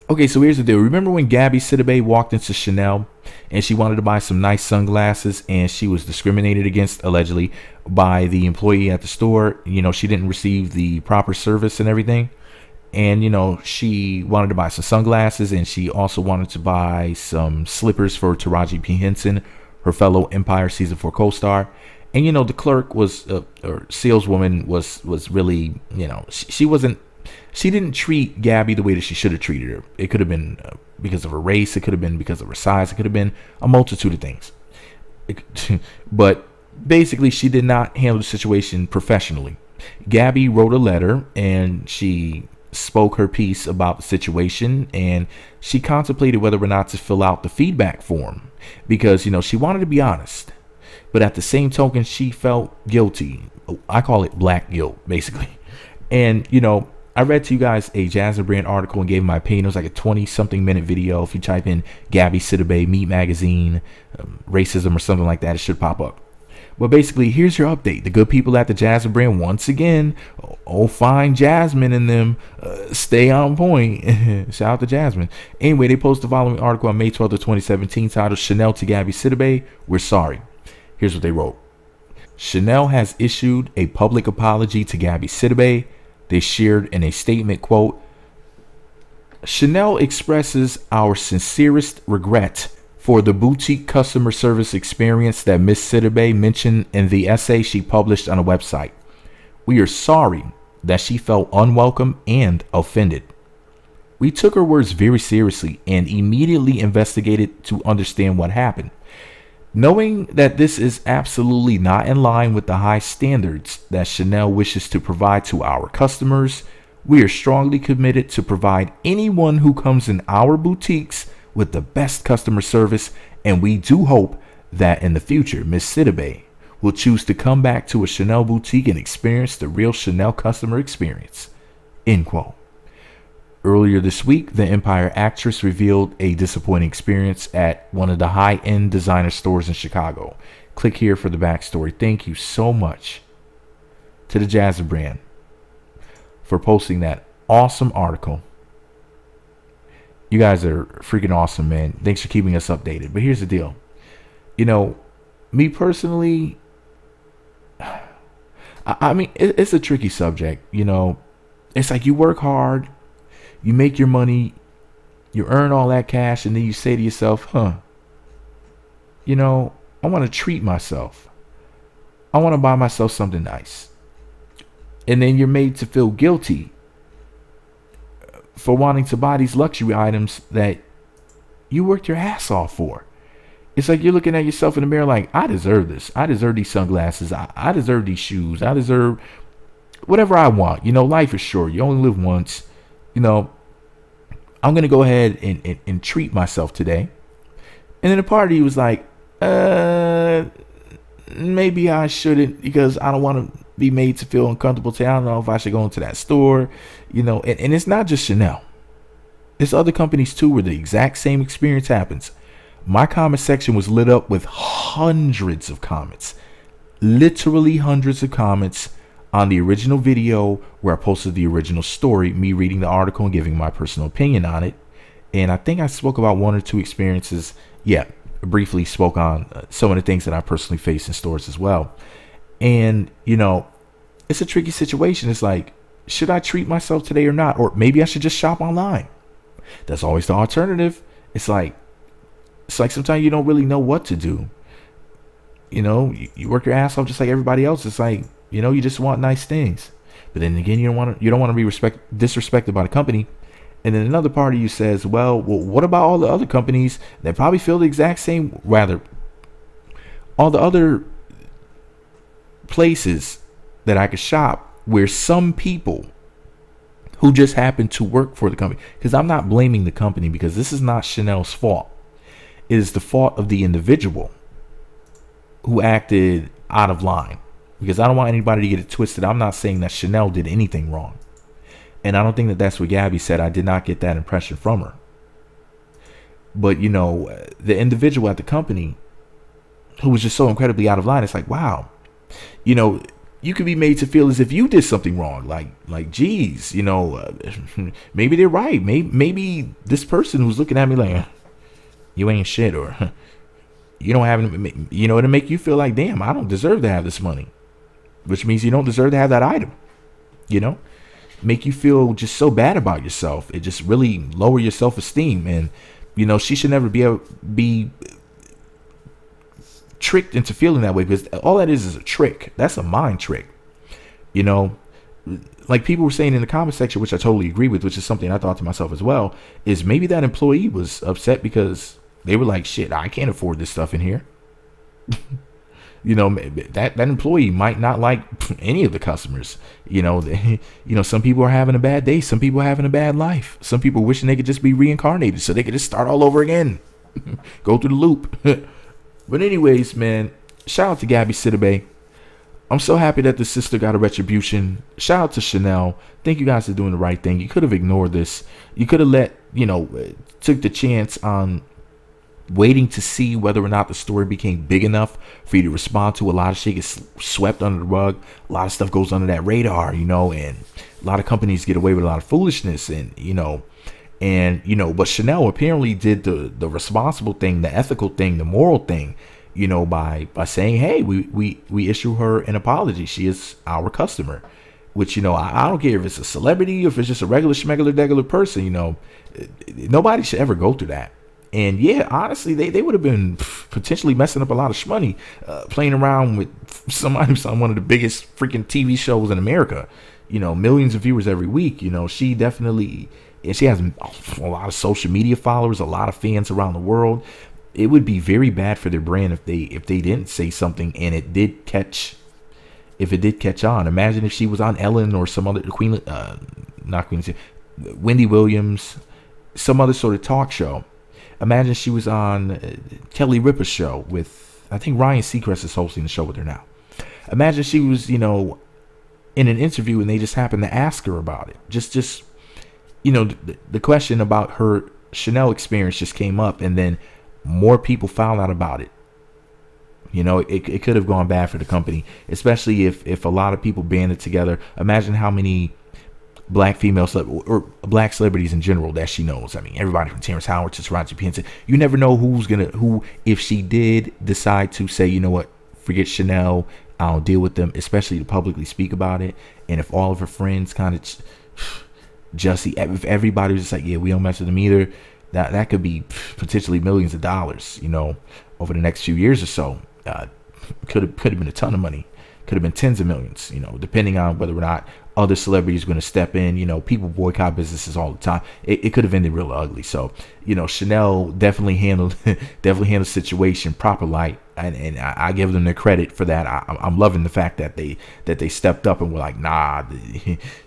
Okay, so here's the deal. Remember when Gabby Sidibe walked into Chanel and she wanted to buy some nice sunglasses and she was discriminated against allegedly by the employee at the store? You know, she didn't receive the proper service and everything. And, you know, she wanted to buy some sunglasses and she also wanted to buy some slippers for Taraji P. Henson, her fellow Empire season 4 co-star. And, you know, the clerk was, or saleswoman was really, you know, she didn't treat Gabby the way that she should have treated her. It could have been because of her race. It could have been because of her size. It could have been a multitude of things. But basically, she did not handle the situation professionally. Gabby wrote a letter and she spoke her piece about the situation, and she contemplated whether or not to fill out the feedback form because, you know, she wanted to be honest. But at the same token, she felt guilty. I call it black guilt, basically. And, you know, I read to you guys a Jasmine Brand article and gave my opinion. It was like a 20-something minute video. If you type in Gabby Sidibe, Meat Magazine, racism or something like that, it should pop up. But basically, here's your update. The good people at the Jasmine Brand, once again, oh, fine Jasmine and them, stay on point. Shout out to Jasmine. Anyway, they posted the following article on May 12th of 2017 titled Chanel to Gabby Sidibe, we're sorry. Here's what they wrote. Chanel has issued a public apology to Gabby Sidibe. They shared in a statement, quote, Chanel expresses our sincerest regret for the boutique customer service experience that Miss Sidibe mentioned in the essay she published on a website. We are sorry that she felt unwelcome and offended. We took her words very seriously and immediately investigated to understand what happened. Knowing that this is absolutely not in line with the high standards that Chanel wishes to provide to our customers, we are strongly committed to provide anyone who comes in our boutiques with the best customer service, and we do hope that in the future, Miss Sidibe will choose to come back to a Chanel boutique and experience the real Chanel customer experience. End quote. Earlier this week, the Empire actress revealed a disappointing experience at one of the high-end designer stores in Chicago. Click here for the backstory. Thank you so much to the Jasmine Brand for posting that awesome article. You guys are freaking awesome, man. Thanks for keeping us updated. But here's the deal. You know, me personally, I mean, it's a tricky subject. You know, it's like you work hard. You make your money, you earn all that cash, and then you say to yourself, you know, I want to treat myself. I want to buy myself something nice. And then you're made to feel guilty for wanting to buy these luxury items that you worked your ass off for. It's like you're looking at yourself in the mirror like, I deserve this. I deserve these sunglasses. I deserve these shoes. I deserve whatever I want. You know, life is short. You only live once. You know, I'm going to go ahead and treat myself today. And then a part of you was like, maybe I shouldn't because I don't want to be made to feel uncomfortable today. I don't know if I should go into that store, you know, and it's not just Chanel. It's other companies too where the exact same experience happens. My comment section was lit up with hundreds of comments, literally hundreds of comments on the original video where I posted the original story, me reading the article and giving my personal opinion on it. And I think I spoke about one or two experiences. Yeah, briefly spoke on some of the things that I personally face in stores as well. And, you know, it's a tricky situation. It's like, should I treat myself today or not? Or maybe I should just shop online. That's always the alternative. It's like sometimes you don't really know what to do. You know, you work your ass off just like everybody else. It's like, you know, you just want nice things, but then again, you don't want to be disrespected by the company. And then another part of you says, well, what about all the other companies that probably feel the exact same? Rather, all the other places that I could shop where some people who just happen to work for the company, because I'm not blaming the company because this is not Chanel's fault. It is the fault of the individual who acted out of line. Because I don't want anybody to get it twisted. I'm not saying that Chanel did anything wrong. And I don't think that that's what Gabby said. I did not get that impression from her. But, you know, the individual at the company who was just so incredibly out of line, it's like, wow. You know, you could be made to feel as if you did something wrong. Geez, maybe they're right. Maybe this person who's looking at me like, you ain't shit, or you don't have, to make you feel like, damn, I don't deserve to have this money, which means you don't deserve to have that item, make you feel just so bad about yourself. It just really lower your self-esteem. And, she should never be tricked into feeling that way, because all that is a trick. That's a mind trick. Like people were saying in the comment section, which I totally agree with, which is something I thought to myself as well, is maybe that employee was upset because they were like, shit, I can't afford this stuff in here. That employee might not like any of the customers. Some people are having a bad day. Some people are having a bad life. Some people wishing they could just be reincarnated so they could just start all over again. Go through the loop. But anyways, man, shout out to Gabby Sidibe. I'm so happy that the sister got a retribution. Shout out to Chanel. Think you guys are doing the right thing. You could have ignored this. You could have took the chance on waiting to see whether or not the story became big enough for you to respond to. A lot of shit gets swept under the rug. A lot of stuff goes under that radar, and a lot of companies get away with a lot of foolishness, but Chanel apparently did the responsible thing, the ethical thing, the moral thing, by saying, hey, we issue her an apology. She is our customer, which, I don't care if it's a celebrity, if it's just a regular schmegular person, nobody should ever go through that. And yeah, honestly, they would have been potentially messing up a lot of money, playing around with somebody who's on one of the biggest freaking TV shows in America, millions of viewers every week. She definitely, and she has a lot of social media followers, a lot of fans around the world. It would be very bad for their brand if they didn't say something and it did catch on. Imagine if she was on Ellen or some other Wendy Williams, some other sort of talk show. Imagine she was on Kelly Ripa's show with, I think Ryan Seacrest is hosting the show with her now. Imagine she was, in an interview and they just happened to ask her about it. The question about her Chanel experience just came up, and then more people found out about it. It could have gone bad for the company, especially if a lot of people banded together. Imagine how many black females or black celebrities in general that she knows. I mean, everybody from Terrence Howard to Taraji P. Henson. You never know who, if she did decide to say, you know what, forget Chanel, I don't deal with them, especially to publicly speak about it. And if all of her friends kind of if everybody was just like, yeah, we don't mess with them either, that could be potentially millions of dollars, over the next few years or so. Could have been a ton of money. Could have been tens of millions, depending on whether or not other celebrities are going to step in. People boycott businesses all the time. It could have ended real ugly. So, Chanel definitely handled the situation proper light, and I give them their credit for that. I'm loving the fact that they stepped up and were like, nah,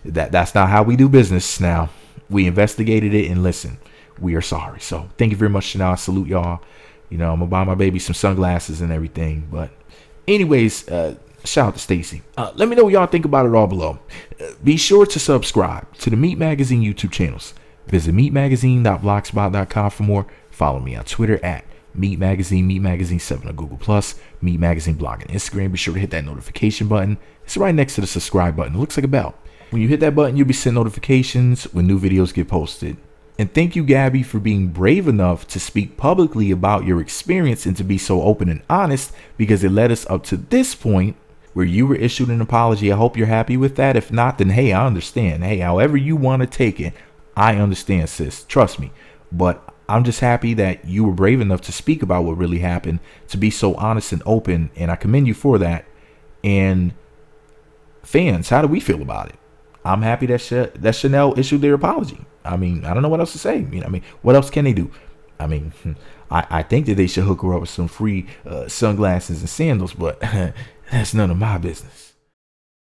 that's not how we do business. Now, we investigated it, and listen, we are sorry. So thank you very much, Chanel. I salute y'all. I'm gonna buy my baby some sunglasses and everything. But anyways, shout out to Stacy. Let me know what y'all think about it all below. Be sure to subscribe to the Meat Magazine YouTube channels. Visit meatmagazine.blogspot.com for more. Follow me on Twitter at Meat Magazine, Meat Magazine 7 on Google+, Meat Magazine blog and Instagram. Be sure to hit that notification button. It's right next to the subscribe button. It looks like a bell. When you hit that button, you'll be sent notifications when new videos get posted. And thank you, Gabby, for being brave enough to speak publicly about your experience and to be so open and honest, because it led us up to this point where you were issued an apology. I hope you're happy with that. If not, then hey, I understand. Hey, however you want to take it, I understand, sis. Trust me. But I'm just happy that you were brave enough to speak about what really happened, to be so honest and open, and I commend you for that. And fans, how do we feel about it? I'm happy that Chanel issued their apology. I mean, I don't know what else to say. What else can they do? I think that they should hook her up with some free sunglasses and sandals, but that's none of my business.